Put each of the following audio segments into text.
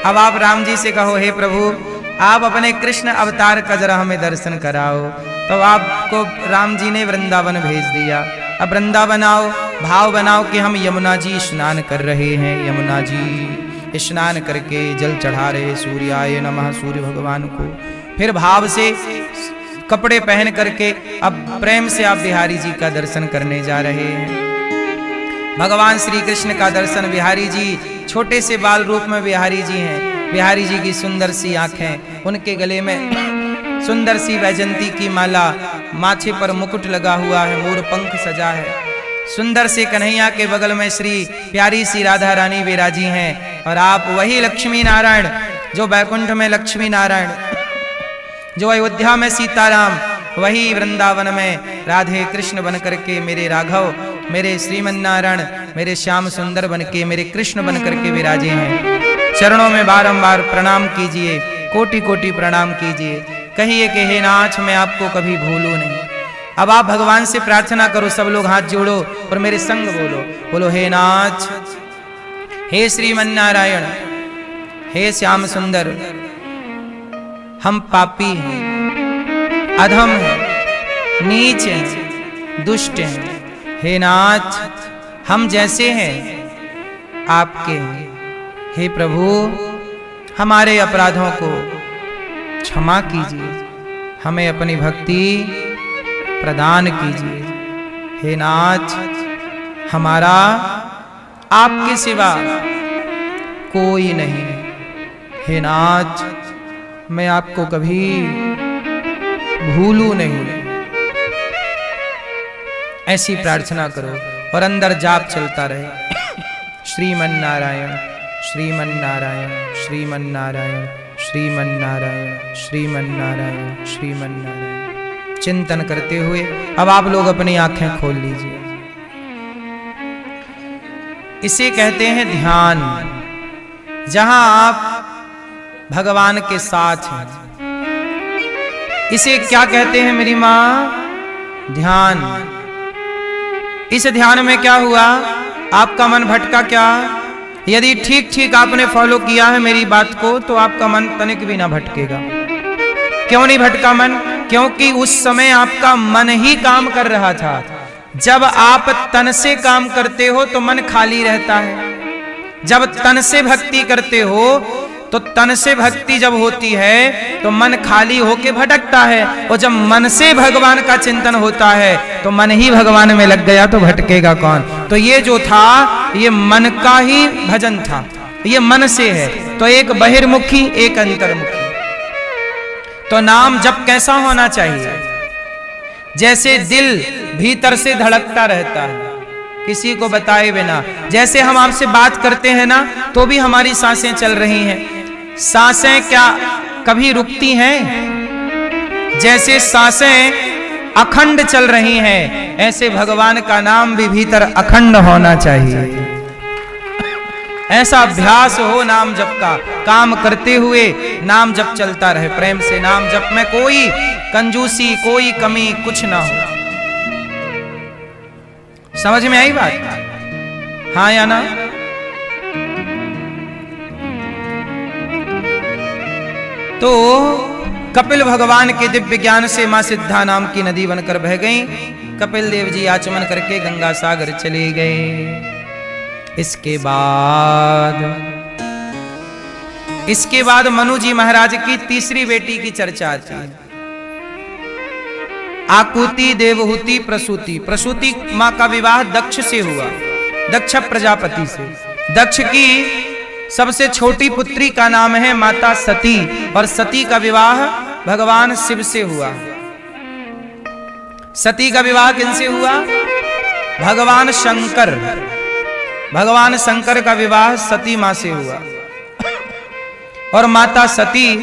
अब आप राम जी से कहो, हे प्रभु आप अपने कृष्ण अवतार का जरा हमें दर्शन कराओ। तो आपको राम जी ने वृंदावन भेज दिया। अब वृंदावन आओ, भाव बनाओ कि हम यमुना जी स्नान कर रहे हैं। यमुना जी स्नान करके जल चढ़ा रहे सूर्याय नमः, सूर्य भगवान को। फिर भाव से कपड़े पहन करके अब प्रेम से आप बिहारी जी का दर्शन करने जा रहे हैं। भगवान श्री कृष्ण का दर्शन, बिहारी जी छोटे से बाल रूप में बिहारी जी हैं। बिहारी जी की सुंदर सी आंखें, उनके गले में सुंदर सी वैजंती की माला, माथे पर मुकुट लगा हुआ है, मोर पंख सजा है। सुंदर से कन्हैया के बगल में श्री प्यारी सी राधा रानी विराजी हैं। और आप वही लक्ष्मी नारायण जो बैकुंठ में लक्ष्मी नारायण, जो अयोध्या में सीताराम, वही वृंदावन में राधे कृष्ण बन करके मेरे राघव, मेरे श्रीमन नारायण, मेरे श्याम सुंदर बन के, मेरे कृष्ण बन करके विराजे हैं। चरणों में बारंबार प्रणाम कीजिए, कोटि कोटि प्रणाम कीजिए। कहिए कि हे नाथ मैं आपको कभी भूलूं नहीं। अब आप भगवान से प्रार्थना करो, सब लोग हाथ जोड़ो और मेरे संग बोलो, बोलो हे नाथ, हे श्रीमन नारायण, हे श्याम सुंदर, हम पापी हैं, अधम हैं, नीच हैं, दुष्ट हैं। हे नाथ हम जैसे हैं आपके हैं। हे प्रभु हमारे अपराधों को क्षमा कीजिए, हमें अपनी भक्ति प्रदान कीजिए। हे नाथ हमारा आपके सिवा कोई नहीं है। हे नाथ मैं आपको कभी भूलूं नहीं। ऐसी प्रार्थना करो और अंदर जाप चलता रहे। श्रीमन नारायण, श्रीमन नारायण, श्रीमन नारायण, श्रीमन नारायण, श्रीमन नारायण, श्रीमन नारायण। चिंतन करते हुए अब आप लोग अपनी आंखें खोल लीजिए। इसे कहते हैं ध्यान, जहां आप भगवान के साथ हैं। इसे क्या कहते हैं मेरी मां? ध्यान। इस ध्यान में क्या हुआ? आपका मन भटका क्या? यदि ठीक ठीक आपने फॉलो किया है मेरी बात को तो आपका मन तनिक भी ना भटकेगा। क्यों नहीं भटका मन? क्योंकि उस समय आपका मन ही काम कर रहा था। जब आप तन से काम करते हो तो मन खाली रहता है। जब तन से भक्ति करते हो तो तन से भक्ति जब होती है तो मन खाली होके भटकता है, और जब मन से भगवान का चिंतन होता है तो मन ही भगवान में लग गया तो भटकेगा कौन? तो ये जो था ये मन का ही भजन था, ये मन से है। तो एक बहिर्मुखी एक अंतर्मुखी। तो नाम जप कैसा होना चाहिए? जैसे दिल भीतर से धड़कता रहता है किसी को बताए बिना। जैसे हम आपसे बात करते हैं ना तो भी हमारी सांसें चल रही हैं। सांसें क्या कभी रुकती हैं? जैसे सांसें अखंड चल रही हैं ऐसे भगवान का नाम भी भीतर अखंड होना चाहिए। ऐसा अभ्यास हो नाम जप का, काम करते हुए नाम जप चलता रहे। प्रेम से नाम जप में कोई कंजूसी, कोई कमी कुछ ना हो। समझ में आई बात? हाँ या ना? तो कपिल भगवान के दिव्य ज्ञान से मां सिद्धा नाम की नदी बनकर बह गई। कपिल देव जी आचमन करके गंगा सागर चले गए। इसके बाद मनु जी महाराज की तीसरी बेटी की चर्चा आती है। आकुति देवहूति प्रसूति। प्रसूति मां का विवाह दक्ष से हुआ, दक्ष प्रजापति से। दक्ष की सबसे छोटी पुत्री का नाम है माता सती, और सती का विवाह भगवान शिव से हुआ। सती का विवाह किनसे हुआ? भगवान शंकर। भगवान शंकर का विवाह सती मां से हुआ। और माता सती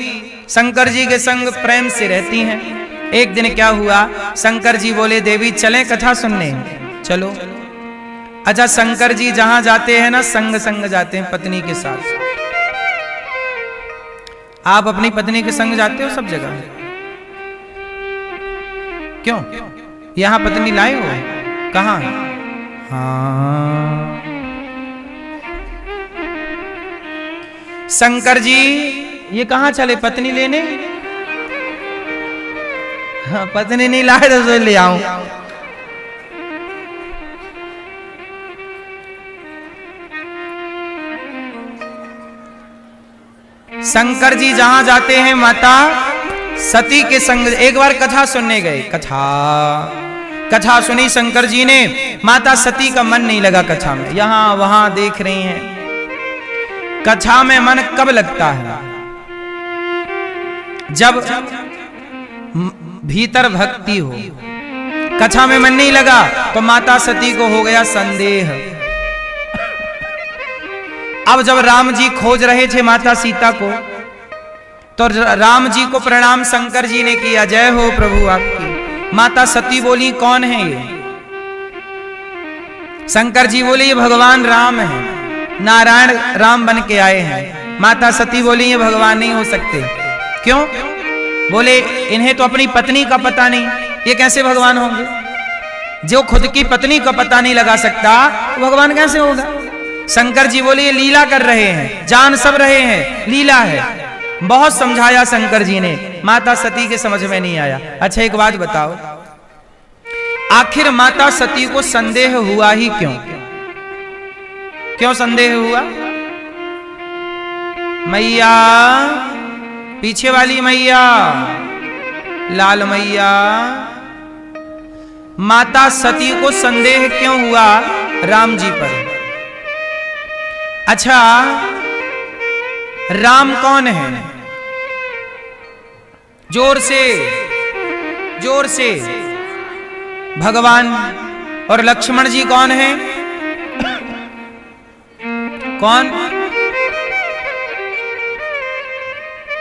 शंकर जी के संग प्रेम से रहती हैं। एक दिन क्या हुआ, शंकर जी बोले देवी चलें कथा सुनने? चलो। अच्छा, शंकर जी जहां जाते हैं ना संग संग जाते हैं पत्नी के साथ। आप अपनी पत्नी के संग जाते हो सब जगह? क्यों? यहां पत्नी लाए हो? कहां? हाँ। शंकर जी ये कहाँ चले पत्नी लेने? हाँ, पत्नी नहीं लाए तो ले आऊं। शंकर जी जहां जाते हैं माता सती के संग एक बार कथा सुनने गए। कथा सुनी शंकर जी ने, माता सती का मन नहीं लगा कथा में, यहां वहां देख रही हैं। कथा में मन कब लगता है? जब भीतर भक्ति हो। कथा में मन नहीं लगा तो माता सती को हो गया संदेह। अब जब राम जी खोज रहे थे माता सीता को, तो राम जी को प्रणाम शंकर जी ने किया, जय हो प्रभु आपकी। माता सती बोली कौन है ये? शंकर जी बोले ये भगवान राम है, नारायण राम बन के आए हैं। माता सती बोली ये भगवान नहीं हो सकते। क्यों? बोले इन्हें तो अपनी पत्नी का पता नहीं, ये कैसे भगवान होंगे? जो खुद की पत्नी का पता नहीं लगा सकता तो भगवान कैसे होगा? शंकर जी बोले ये लीला कर रहे हैं, जान सब रहे हैं, लीला है। बहुत समझाया शंकर जी ने, माता सती के समझ में नहीं आया। अच्छा एक बात बताओ, आखिर माता सती को संदेह हुआ ही क्यों? क्यों संदेह हुआ? मैया, पीछे वाली मैया, लाल मैया, माता सती को संदेह क्यों हुआ राम जी पर? अच्छा, राम कौन है? जोर से, जोर से। भगवान। और लक्ष्मण जी कौन है? कौन?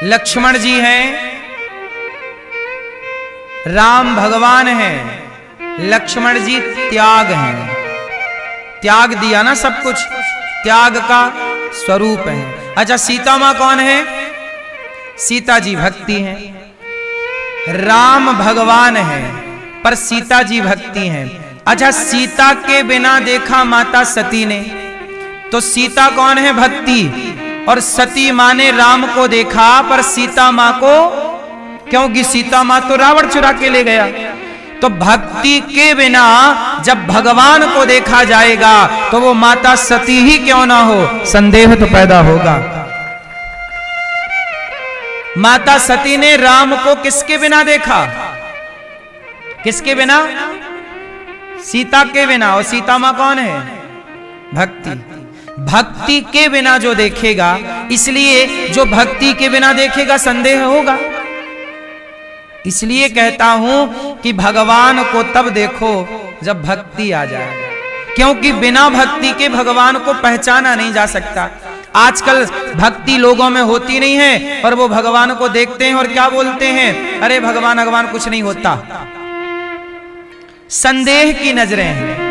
लक्ष्मण जी हैं, राम भगवान हैं, लक्ष्मण जी त्याग हैं। त्याग दिया ना सब कुछ, त्याग का स्वरूप है। अच्छा सीता मां कौन है? सीता जी भक्ति हैं। राम भगवान है पर सीता जी भक्ति हैं। अच्छा सीता के बिना देखा माता सती ने, तो सीता कौन है? भक्ति। और सती मां ने राम को देखा पर सीता मां को, क्योंकि सीता मां तो रावण चुरा के ले गया। तो भक्ति के बिना जब भगवान को देखा जाएगा तो वो माता सती ही क्यों ना हो, संदेह तो पैदा होगा। माता सती ने राम को किसके बिना देखा? किसके बिना? सीता के बिना। और सीता मां कौन है? भक्ति। भक्ति के बिना जो देखेगा, इसलिए जो भक्ति के बिना देखेगा संदेह होगा। इसलिए कहता हूं कि भगवान को तब देखो जब भक्ति आ जाए, क्योंकि बिना भक्ति के भगवान को पहचाना नहीं जा सकता। आजकल भक्ति लोगों में होती नहीं है और वो भगवान को देखते हैं और क्या बोलते हैं, अरे भगवान भगवान कुछ नहीं होता। संदेह की नजरें हैं।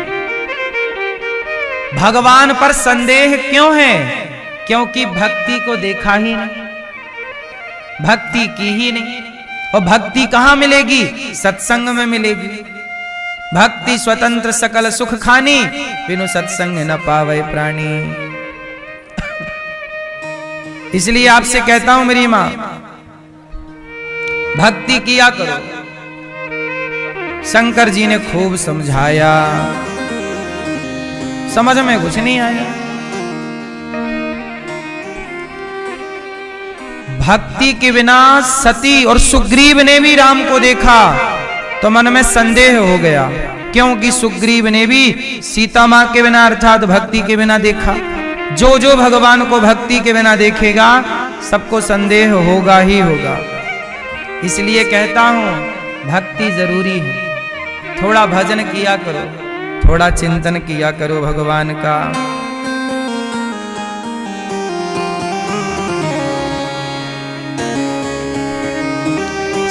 भगवान पर संदेह क्यों है? क्योंकि भक्ति को देखा ही नहीं, भक्ति की ही नहीं। और भक्ति कहां मिलेगी? सत्संग में मिलेगी। भक्ति स्वतंत्र सकल सुख खानी, बिनु सत्संग न पावे प्राणी। इसलिए आपसे कहता हूं मेरी मां, भक्ति किया करो। शंकर जी ने खूब समझाया, समझ में कुछ नहीं आया। भक्ति के बिना सती और सुग्रीव ने भी राम को देखा तो मन में संदेह हो गया, क्योंकि सुग्रीव ने भी सीता मां के बिना अर्थात भक्ति के बिना देखा। जो जो भगवान को भक्ति के बिना देखेगा सबको संदेह होगा ही होगा। इसलिए कहता हूं भक्ति जरूरी है। थोड़ा भजन किया करो, थोड़ा चिंतन किया करो भगवान का।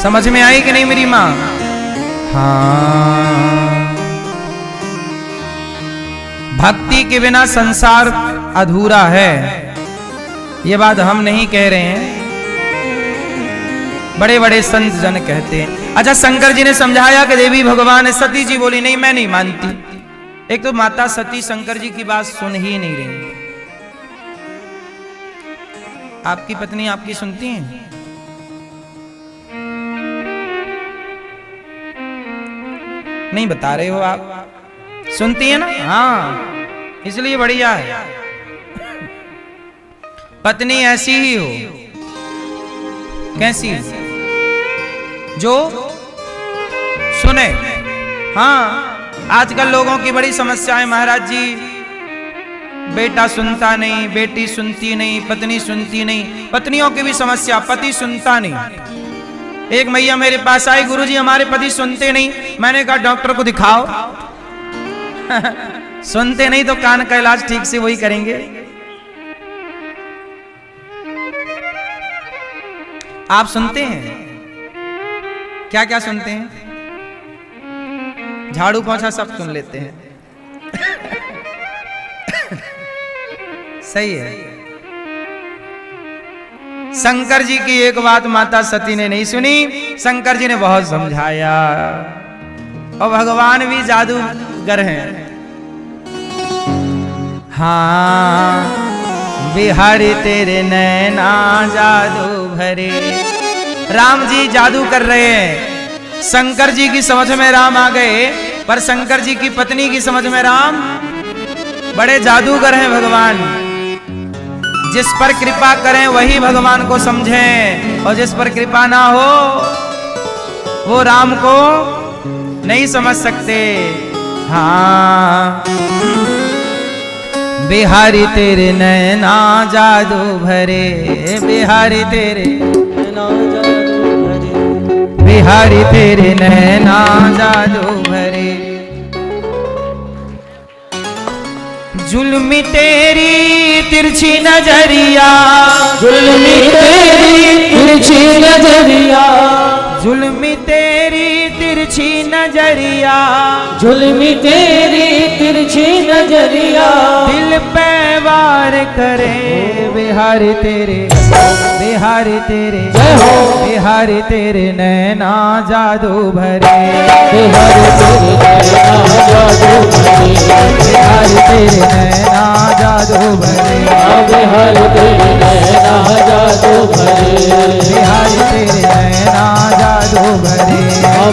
समझ में आई कि नहीं मेरी मां? हाँ, भक्ति के बिना संसार अधूरा है। ये बात हम नहीं कह रहे हैं, बड़े बड़े संत जन कहते हैं। अच्छा शंकर जी ने समझाया कि देवी भगवान है। सती जी बोली नहीं मैं नहीं मानती। एक तो माता सती शंकर जी की बात सुन ही नहीं रही। आपकी पत्नी आपकी सुनती हैं? नहीं बता रहे हो आप, सुनती है ना? हाँ, इसलिए बढ़िया है। पत्नी ऐसी ही हो। कैसी? जो सुने। हाँ, आजकल लोगों की बड़ी समस्या है महाराज जी, बेटा सुनता नहीं, बेटी सुनती नहीं, पत्नी सुनती नहीं। पत्नियों की भी समस्या, पति सुनता नहीं। एक मैया मेरे पास आई, गुरुजी हमारे पति सुनते नहीं। मैंने कहा डॉक्टर को दिखाओ। सुनते नहीं तो कान का इलाज ठीक से वही करेंगे। आप सुनते हैं? क्या क्या सुनते हैं? झाड़ू पोंछा सब सुन लेते हैं। सही है। शंकर जी की एक बात माता सती ने नहीं सुनी, शंकर जी ने बहुत समझाया। और भगवान भी जादूगर हैं। हाँ, बिहारी तेरे नैना जादू भरे। राम जी जादू कर रहे हैं। शंकर जी की समझ में राम आ गए, पर शंकर जी की पत्नी की समझ में राम बड़े जादूगर हैं भगवान। जिस पर कृपा करें वही भगवान को समझें, और जिस पर कृपा ना हो वो राम को नहीं समझ सकते। हाँ, बिहारी तेरे नैना जादू भरे, बिहारी तेरे नैना जादू भरे, बिहारी तेरे नैना जादू भरे। जुल्मी तेरी तिरछी नजरिया, जुल्मी तेरी तिरछी नजरिया, जुल्मी तेरी तिरछी नजरिया, जुल्मी तेरी तिरछी नजरिया, दिल पे वार करे। बिहारी तेरे, बिहारी तेरे, जय हो। बिहारी तेरे नैना जादू भरे, बिहारी तेरे नैना जादू भरे, बिहारी तेरे नैना जादू भरे, बिहारी तेरे नैना जादू भरे, बिहारी तेरे नैना जादू भरे,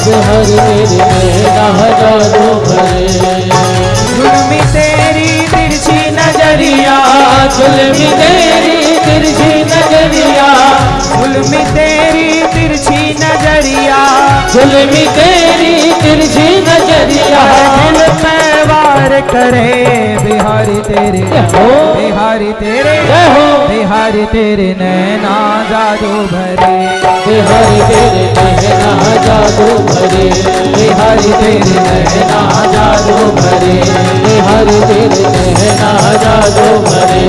बिहारी तेरे नैना जादू भरे। जुल्मी तेरी तिरछी नजरिया, जुल्मी तेरी तिरछी नजरिया, जुल्मी तेरी तिरछी नजरिया, जुल्मी तेरी तिरछी नजरिया, दिल पे वार करे। बिहारी तेरे, बिहारी तेरे, बिहारी तेरे नैना जादू भरे, बिहारी तेरे नैना जादू भरे, बिहारी तेरे नैना जादू भरे, बिहारी तेरे नैना जादू भरे।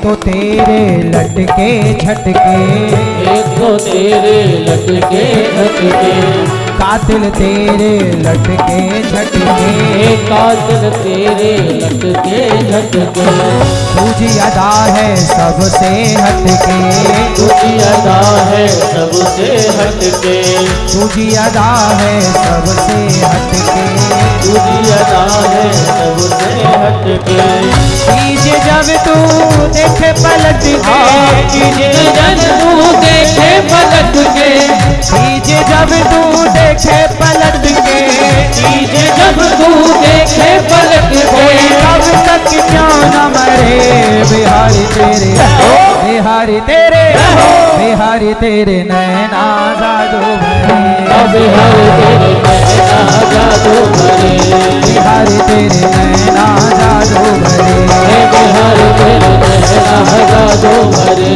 तो तेरे लटके झटके, एक तो तेरे लटके झटके, कातिल तेरे लटके झटके, कातिल तेरे लटके झटके। तुझी अदा है सबसे हटके, तुझी अदा है सबसे हटके, तुझी अदा है सबसे हटके, तुझी अदा है सबसे हटके। कीजिए जब तू देखे पलट के, कीजिए जब तू देखे पलट के, कीजिए जब तू देखे पलट के, कीजिए जब तू देखे पलट के। कब तक क्यों न मरे। बिहारी तेरे, बिहारी तेरे, बिहारी तेरे नैना जादू भरे, बिहारी तेरे नैना जादू भरे, बिहारी तेरे नैना जादू भरे, बिहारी तेरे नैना जादू भरे।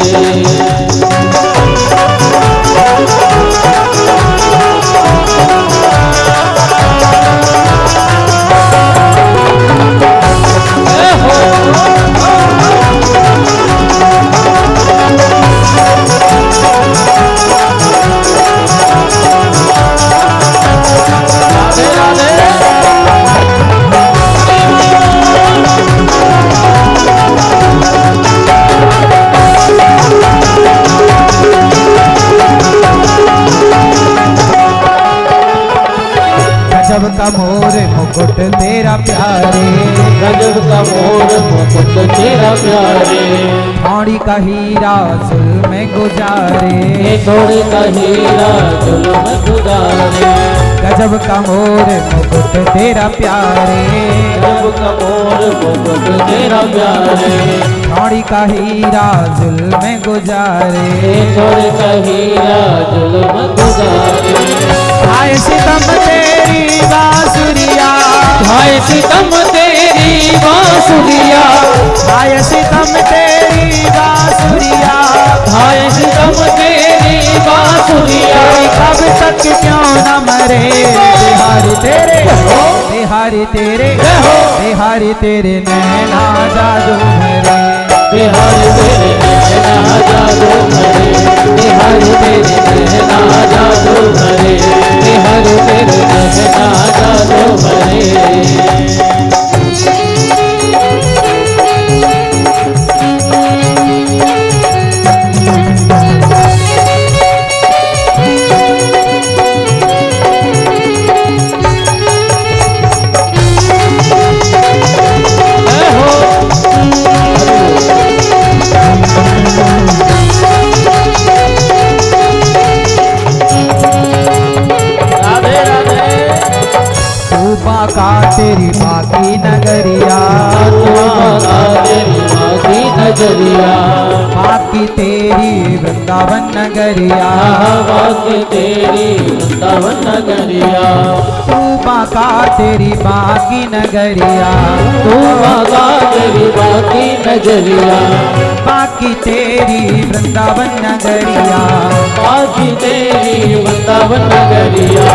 तेरा प्यारे, गजब का मोर मुकुट तेरा प्यारे, थोड़ी का हीरा जुल्म में गुजारे, थोड़े का हीरा जुल्म गुजारे, गजब का मोर मुकुट तेरा प्यारे, गजब का मोर मुकुट तेरा प्यारे, थोड़ी का हीरा जुल्म में गुजारे, थोड़े का हीरा जुल्म गुजारे, आए सितम तेरी बांसुरिया, हाय सितम तेरी बांसुरिया, आए सितम तेरी बांसुरिया, हाय सितम तेरी बांसुरिया, कब तक क्यों न मरे बिहारी तेरे, बिहारी तेरे, बिहारी तेरे नैना जादू भरे, बिहारी तेरे नैना जादू भरे, बिहारी तेरे नैना जादू भरे, बिहारी तेरे नैना जादू भरे। का तेरी बाकी नगरिया, तेरी बाकी नगरिया, बाकी तेरी वृंदावन नगरिया, बाकी तेरी वृंदावन नगरिया, तू बाका तेरी बाकी नगरिया, तू बाका तेरी बाकी नगरिया, बाकी तेरी वृंदावन नगरिया, बाकी तेरी वृंदावन नगरिया,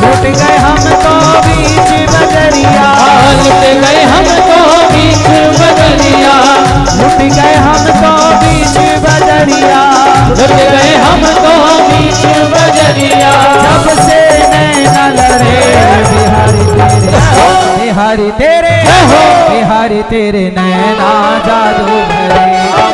लुट गए हम तो बीच बजरिया, लुट गए हम तो बीच बजरिया, लुट गए हम तो बीच बजरिया, लुट गए हम तो बीच बजरिया, जब से नैना लड़े बिहारी तेरे, बिहारी तेरे नैना जादू भरे,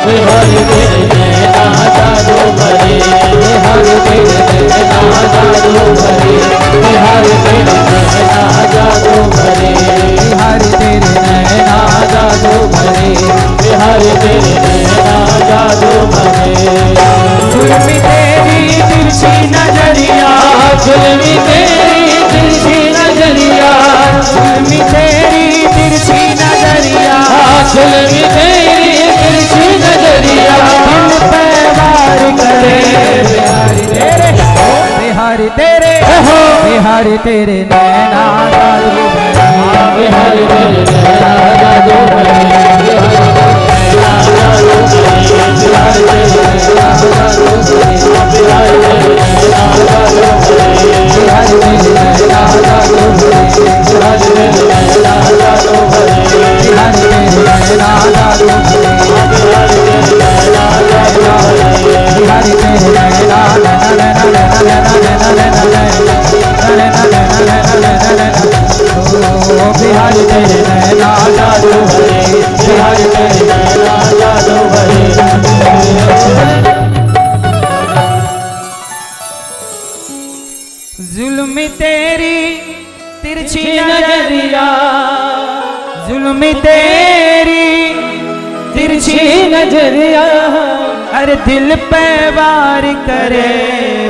बिहारी तेरे नैना जादू भरे, बिहारी तेरे नैना जादू भरे, बिहारी तेरे नैना जादू भरे, बिहारी तेरे नैना जादू भरे, बिहारी तेरे नैना जादू भरे। जुल्मी तेरी तिरछी नजरिया, जुल्मी तेरी तिरछी नजरिया, जुल्मी तेरी तिरछी नजरिया, जुल्मी तेरी तिरछी नजरिया, दिल पे वार करे बिहारी तेरे, बिहारी तेरे, बिहारी तेरे नैना जादू भरे, बिहारी तेरे नैना जादू भरे, बिहारी तेरे नैना जादू भरे, बिहारी तेरे नैना जादू भरे, बिहारी तेरे नैना जादू भरे, बिहारी तेरे नैना जादू भरे, बिहारी तेरे नैना जादू भरे, बिहारी तेरे नैना जादू भरे, बिहारी तेरे नैना बिहारी तेरे नैना जादू भरे, बिहारी तेरे नैना जादू भरे। जुल्म तेरी तिरछी नजरिया, जुल्म तेरी तिरछी नजरिया, अरे दिल पे वार करे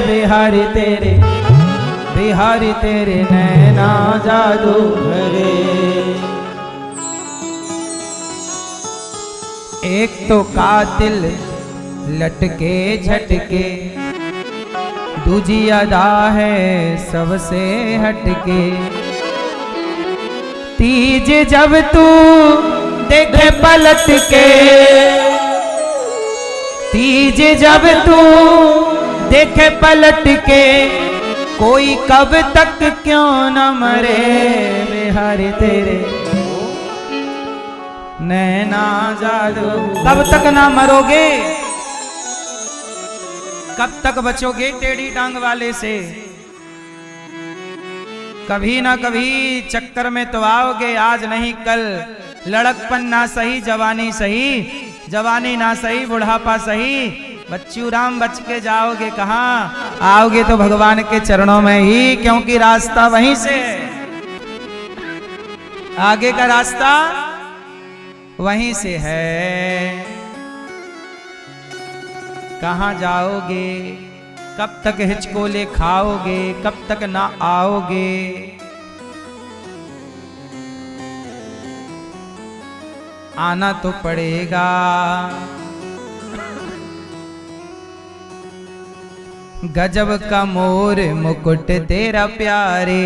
बिहारी तेरे, बिहारी तेरे नैना जादू भरे, एक तो कातिल लटके झटके, दूजी अदा है सबसे हटके, तीज जब तू देखे पलट के, तीज जब तू देखे पलट के, कोई कब तक क्यों न मरे बिहारी तेरे नैना जादू, कब तक ना मरोगे, कब तक बचोगे टेढ़ी टांग वाले से, कभी ना कभी चक्कर में तो आओगे, आज नहीं कल, लड़कपन ना सही जवानी सही, जवानी ना सही बुढ़ापा सही, बच्चू राम बच के जाओगे कहाँ, आओगे तो भगवान के चरणों में ही, क्योंकि रास्ता वहीं से है। आगे का रास्ता वहीं से है। कहाँ जाओगे, कब तक हिचकोले खाओगे, कब तक ना आओगे। आना तो पड़ेगा। गजब का मोर मुकुट तेरा प्यारे,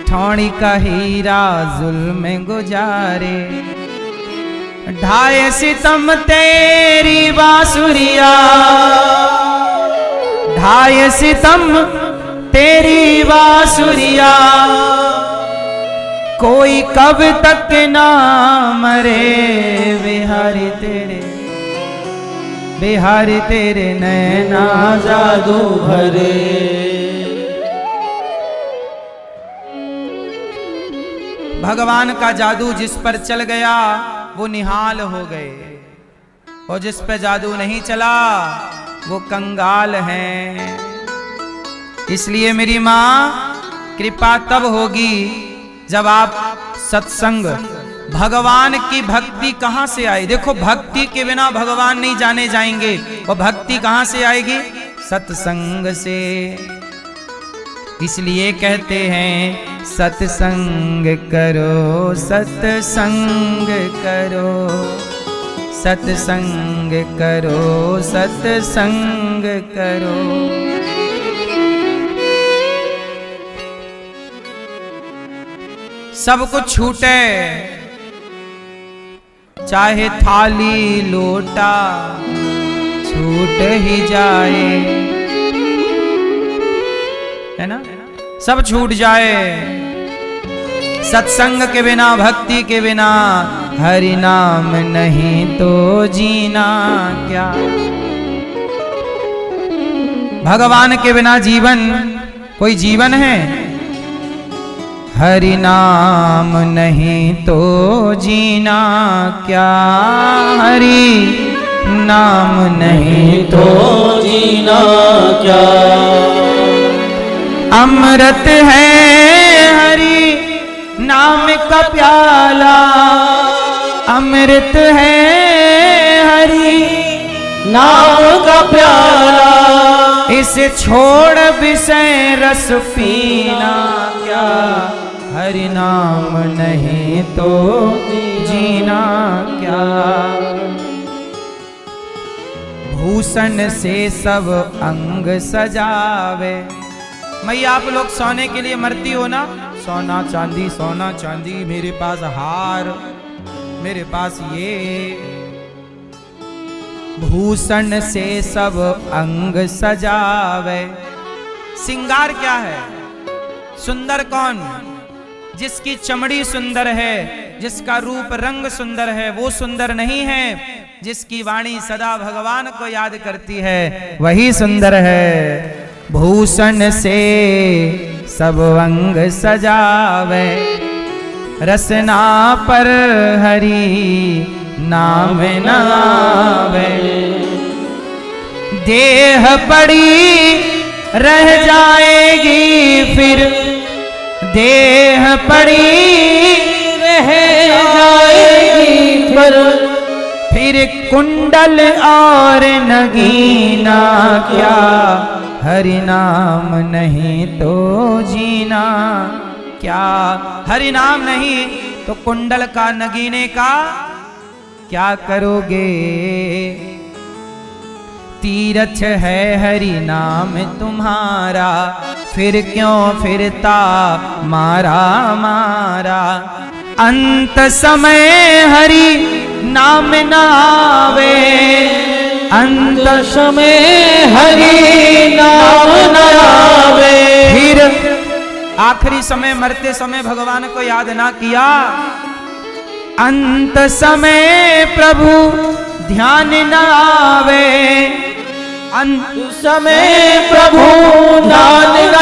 ठौणी का हीरा जुल्म गुजारे। ढाए सितम तेरी बांसुरिया, ढाए सितम तेरी बांसुरिया। कोई कब तक ना मरे, बिहारी तेरे, बिहारी तेरे नैना जादू भरे। भगवान का जादू जिस पर चल गया वो निहाल हो गए, और जिस पे जादू नहीं चला वो कंगाल हैं। इसलिए मेरी माँ, कृपा तब होगी जब आप सत्संग, भगवान की भक्ति कहां से आई। देखो, भक्ति के बिना भगवान नहीं जाने जाएंगे। वो भक्ति कहां से आएगी? सत्संग से। इसलिए कहते हैं सत्संग करो, सत्संग करो, सत्संग करो, सत्संग करो। सब कुछ छूटे, चाहे थाली लोटा छूट ही जाए, है ना, सब छूट जाए। सत्संग के बिना, भक्ति के बिना, हरि नाम नहीं तो जीना क्या। भगवान के बिना जीवन कोई जीवन है? हरि नाम नहीं तो जीना क्या, हरि नाम नहीं तो जीना क्या। अमृत है हरि नाम का प्याला, अमृत है हरि नाम का प्याला। इसे छोड़ विषय रस पीना क्या, हरि नाम नहीं तो जीना क्या। भूषण से सब अंग सजावे। मैया, आप लोग सोने के लिए मरती हो ना, सोना चांदी, सोना चांदी, मेरे पास हार, मेरे पास ये। भूषण से सब अंग सजावे। सिंगार क्या है? सुंदर कौन? जिसकी चमड़ी सुंदर है, जिसका रूप रंग सुंदर है, वो सुंदर नहीं है। जिसकी वाणी सदा भगवान को याद करती है, वही सुंदर है। भूषण से सब अंग सजावे, रसना पर हरि नाम नावे। देह पड़ी रह जाएगी फिर, देह पड़ी रह जाएगी फिर कुंडल और नगीना क्या, हरि नाम नहीं तो जीना क्या। हरि नाम नहीं तो कुंडल का, नगीने का क्या करोगे। तीरथ है हरि नाम तुम्हारा, फिर क्यों फिरता मारा मारा। अंत समय हरि नाम न आवे, अंत समय हरि नाम न आवे। फिर आखिरी समय, मरते समय भगवान को याद ना किया, अंत समय प्रभु ध्यान न आवे। अंत समय प्रभु ध्यान न